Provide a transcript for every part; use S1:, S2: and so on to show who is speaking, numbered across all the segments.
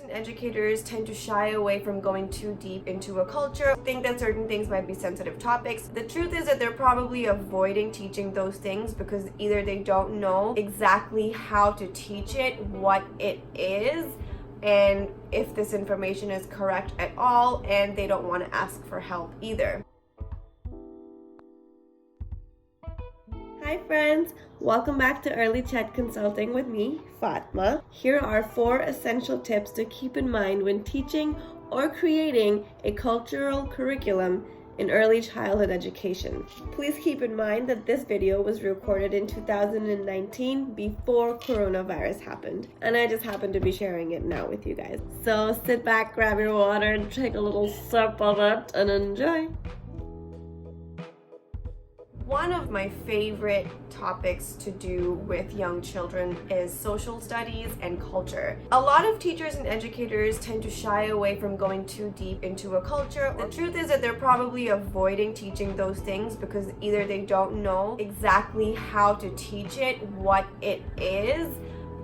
S1: and educators tend to shy away from going too deep into a culture, think that certain things might be sensitive topics. The truth is that they're probably avoiding teaching those things because either they don't know exactly how to teach it, what it is, and if this information is correct at all, and they don't want to ask for help either. Hi friends, welcome back to Early Chat Consulting with me, Fatma. Here are 4 essential tips to keep in mind when teaching or creating a cultural curriculum in early childhood education. Please keep in mind that this video was recorded in 2019 before coronavirus happened, and I just happen to be sharing it now with you guys. So sit back, grab your water, and take a little sip of it and enjoy. One of my favorite topics to do with young children is social studies and culture. A lot of teachers and educators tend to shy away from going too deep into a culture. The truth is that they're probably avoiding teaching those things because either they don't know exactly how to teach it, what it is,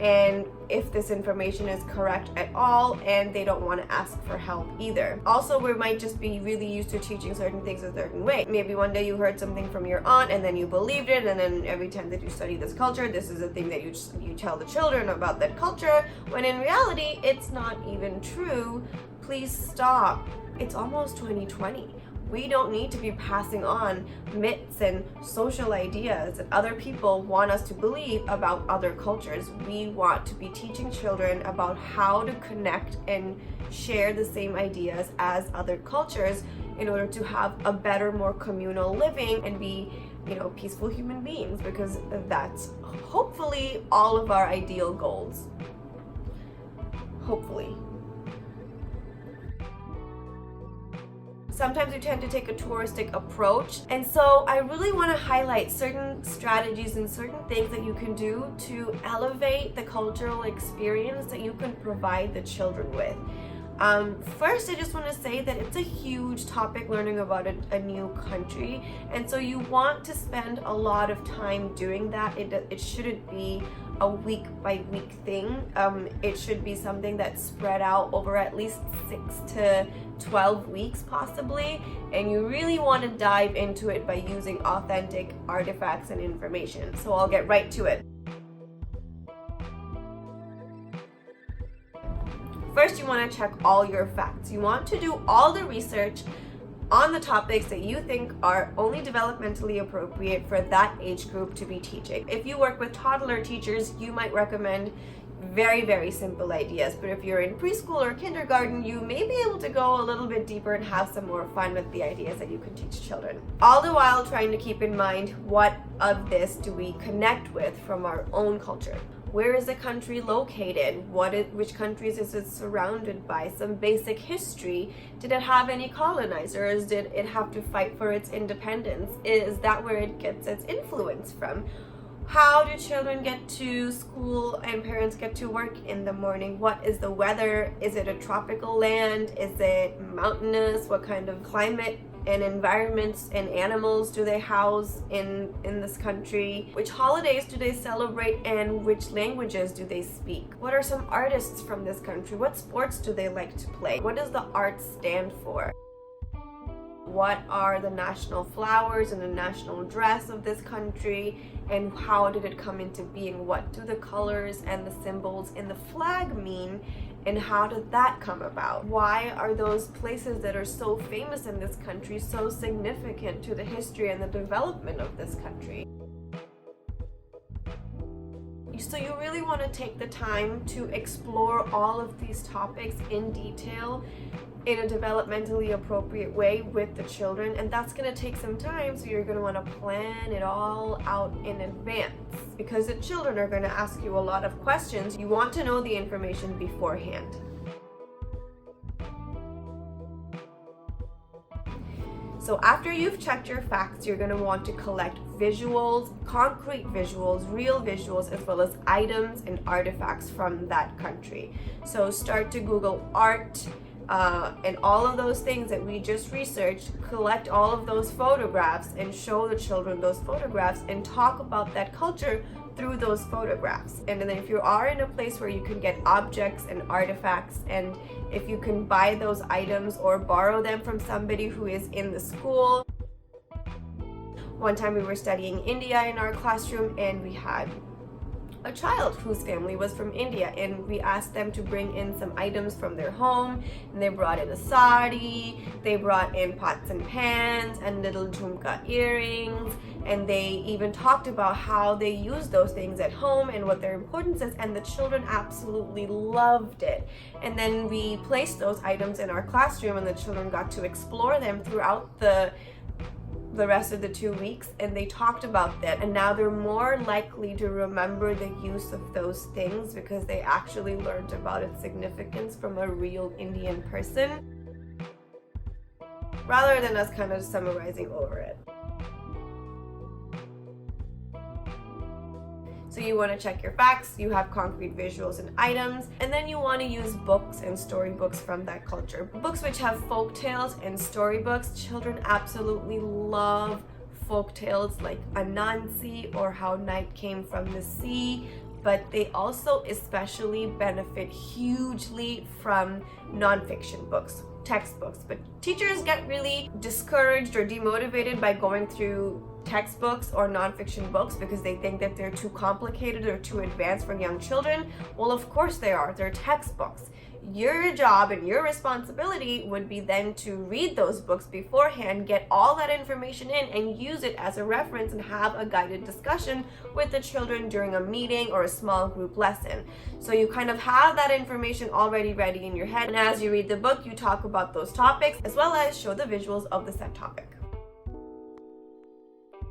S1: and if this information is correct at all, and they don't want to ask for help either. Also, we might just be really used to teaching certain things a certain way. Maybe one day you heard something from your aunt and then you believed it, and then every time that you study this culture, this is a thing that you tell the children about that culture, when in reality, it's not even true. Please stop. It's almost 2020. We don't need to be passing on myths and social ideas that other people want us to believe about other cultures. We want to be teaching children about how to connect and share the same ideas as other cultures in order to have a better, more communal living and be, peaceful human beings, because that's hopefully all of our ideal goals. Hopefully. Sometimes we tend to take a touristic approach, and so I really want to highlight certain strategies and certain things that you can do to elevate the cultural experience that you can provide the children with. First, I just want to say that it's a huge topic learning about a new country, and so you want to spend a lot of time doing that. It shouldn't be a week by week thing. It should be something that's spread out over at least 6 to 12 weeks possibly, and you really want to dive into it by using authentic artifacts and information. So I'll get right to it. First, you want to check all your facts. You want to do all the research on the topics that you think are only developmentally appropriate for that age group to be teaching. If you work with toddler teachers, you might recommend very, very simple ideas. But if you're in preschool or kindergarten, you may be able to go a little bit deeper and have some more fun with the ideas that you can teach children. All the while trying to keep in mind, what of this do we connect with from our own culture? Where is the country located? Which countries is it surrounded by? Some basic history. Did it have any colonizers? Did it have to fight for its independence? Is that where it gets its influence from? How do children get to school and parents get to work in the morning? What is the weather? Is it a tropical land? Is it mountainous? What kind of climate and environments and animals do they house in this country? Which holidays do they celebrate, and which languages do they speak? What are some artists from this country? What sports do they like to play? What does the art stand for? What are the national flowers and the national dress of this country, and how did it come into being? What do the colors and the symbols in the flag mean, and how did that come about? Why are those places that are so famous in this country so significant to the history and the development of this country? So you really want to take the time to explore all of these topics in detail in a developmentally appropriate way with the children, and that's going to take some time, so you're going to want to plan it all out in advance, because the children are going to ask you a lot of questions. You want to know the information beforehand. So after you've checked your facts, you're going to want to collect visuals, concrete visuals, real visuals, as well as items and artifacts from that country. So start to Google art, and all of those things that we just researched. Collect all of those photographs and show the children those photographs and talk about that culture through those photographs. And then if you are in a place where you can get objects and artifacts, and if you can buy those items or borrow them from somebody who is in the school. One time we were studying India in our classroom, and we had a child whose family was from India, and we asked them to bring in some items from their home, and they brought in a sari, they brought in pots and pans and little jhumka earrings, and they even talked about how they use those things at home and what their importance is, and the children absolutely loved it. And then we placed those items in our classroom, and the children got to explore them throughout the rest of the 2 weeks, and they talked about that, and now they're more likely to remember the use of those things because they actually learned about its significance from a real Indian person rather than us kind of summarizing over it. So you want to check your facts, you have concrete visuals and items, and then you want to use books and storybooks from that culture. Books which have folk tales and storybooks. Children absolutely love folk tales like Anansi or How Night Came from the Sea, but they also especially benefit hugely from nonfiction books, textbooks. But teachers get really discouraged or demotivated by going through textbooks or nonfiction books because they think that they're too complicated or too advanced for young children. Well, of course they are. They're textbooks. Your job and your responsibility would be then to read those books beforehand, get all that information in, and use it as a reference and have a guided discussion with the children during a meeting or a small group lesson. So you kind of have that information already ready in your head, and as you read the book, you talk about those topics as well as show the visuals of the said topic.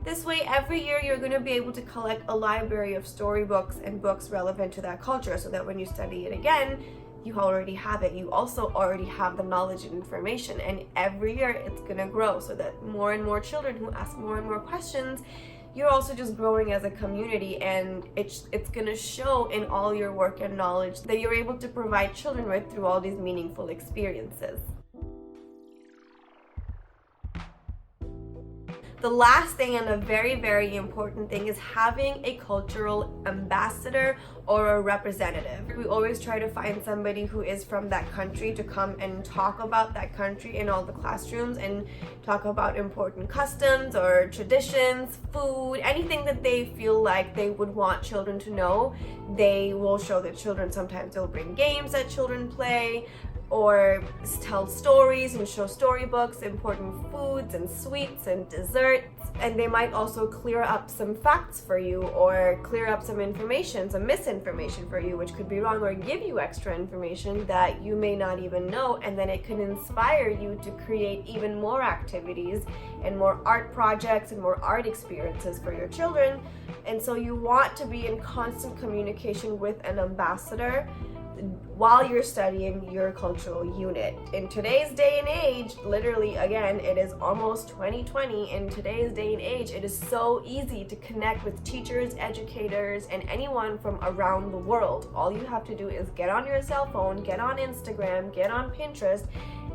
S1: This way, every year you're going to be able to collect a library of storybooks and books relevant to that culture so that when you study it again, you already have it. You also already have the knowledge and information, and every year it's going to grow so that more and more children who ask more and more questions, you're also just growing as a community, and it's going to show in all your work and knowledge that you're able to provide children with through all these meaningful experiences. The last thing, and a very, very important thing, is having a cultural ambassador or a representative. We always try to find somebody who is from that country to come and talk about that country in all the classrooms and talk about important customs or traditions, food, anything that they feel like they would want children to know. They will show the children. Sometimes they'll bring games that children play, or tell stories and show storybooks, important foods and sweets and desserts. And they might also clear up some facts for you, or clear up some information, some misinformation for you, which could be wrong, or give you extra information that you may not even know, and then it can inspire you to create even more activities and more art projects and more art experiences for your children. And so you want to be in constant communication with an ambassador while you're studying your cultural unit. In today's day and age, literally, again, it is almost 2020. In today's day and age, it is so easy to connect with teachers, educators, and anyone from around the world. All you have to do is get on your cell phone, get on Instagram, get on Pinterest,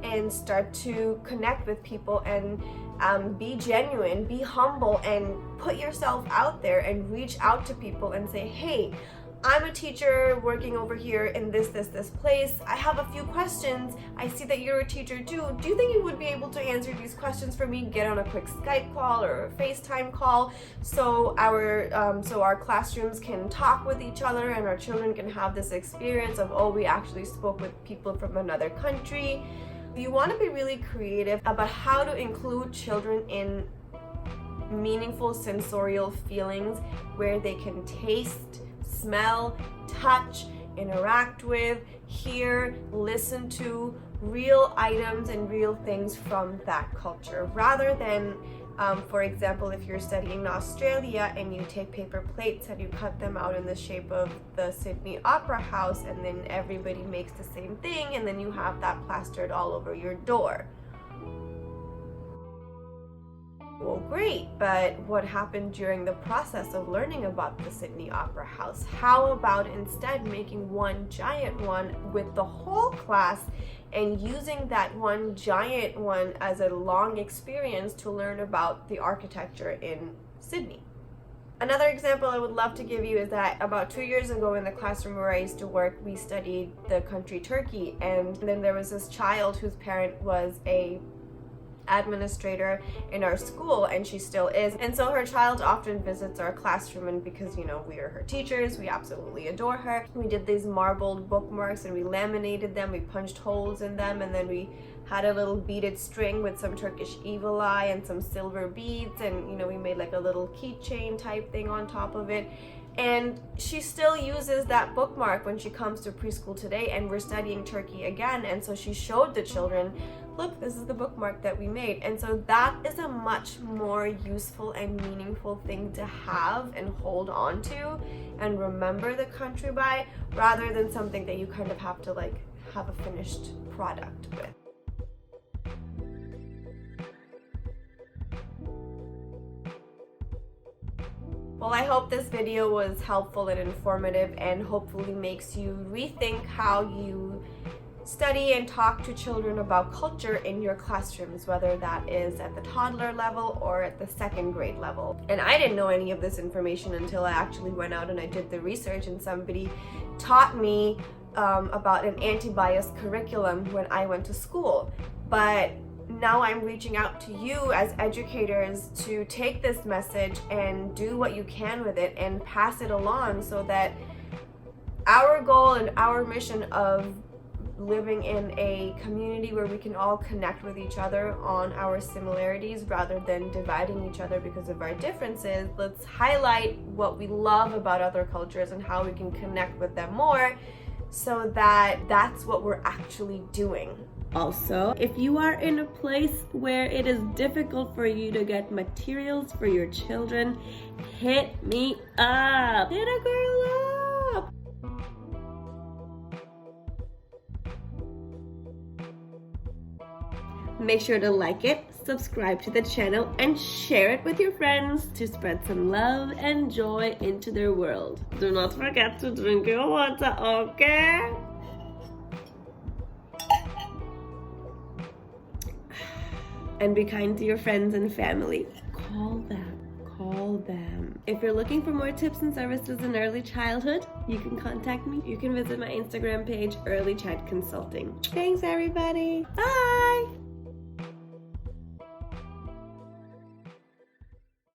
S1: and start to connect with people and be genuine, be humble, and put yourself out there and reach out to people and say, hey, I'm a teacher working over here in this place. I have a few questions. I see that you're a teacher too. Do you think you would be able to answer these questions for me? Get on a quick Skype call or a FaceTime call so our classrooms can talk with each other and our children can have this experience of, oh, we actually spoke with people from another country. You want to be really creative about how to include children in meaningful sensorial feelings where they can taste, smell, touch, interact with, hear, listen to real items and real things from that culture, rather than for example, if you're studying in Australia and you take paper plates and you cut them out in the shape of the Sydney Opera House, and then everybody makes the same thing, and then you have that plastered all over your door. Well, great, but what happened during the process of learning about the Sydney Opera House? How about instead making one giant one with the whole class and using that one giant one as a long experience to learn about the architecture in Sydney? Another example I would love to give you is that about 2 years ago in the classroom where I used to work, we studied the country Turkey, and then there was this child whose parent was a administrator in our school, and she still is, and so her child often visits our classroom, and because we are her teachers, we absolutely adore her. We did these marbled bookmarks and we laminated them, we punched holes in them, and then we had a little beaded string with some Turkish evil eye and some silver beads, and we made like a little keychain type thing on top of it. And she still uses that bookmark when she comes to preschool today, and we're studying Turkey again, and so she showed the children, look, this is the bookmark that we made. And so that is a much more useful and meaningful thing to have and hold on to and remember the country by, rather than something that you kind of have to like have a finished product with. Well, I hope this video was helpful and informative and hopefully makes you rethink how you study and talk to children about culture in your classrooms, whether that is at the toddler level or at the second grade level. And I didn't know any of this information until I actually went out and I did the research, and somebody taught me about an anti-bias curriculum when I went to school. But now I'm reaching out to you as educators to take this message and do what you can with it and pass it along, so that our goal and our mission of living in a community where we can all connect with each other on our similarities rather than dividing each other because of our differences. Let's highlight what we love about other cultures and how we can connect with them more, so that that's what we're actually doing.
S2: Also, if you are in a place where it is difficult for you to get materials for your children, hit me up. Hit a girl up. Make sure to like it, subscribe to the channel, and share it with your friends to spread some love and joy into their world. Do not forget to drink your water, okay? And be kind to your friends and family. Call them. If you're looking for more tips and services in early childhood, you can contact me. You can visit my Instagram page, Early Child Consulting. Thanks, everybody. Bye.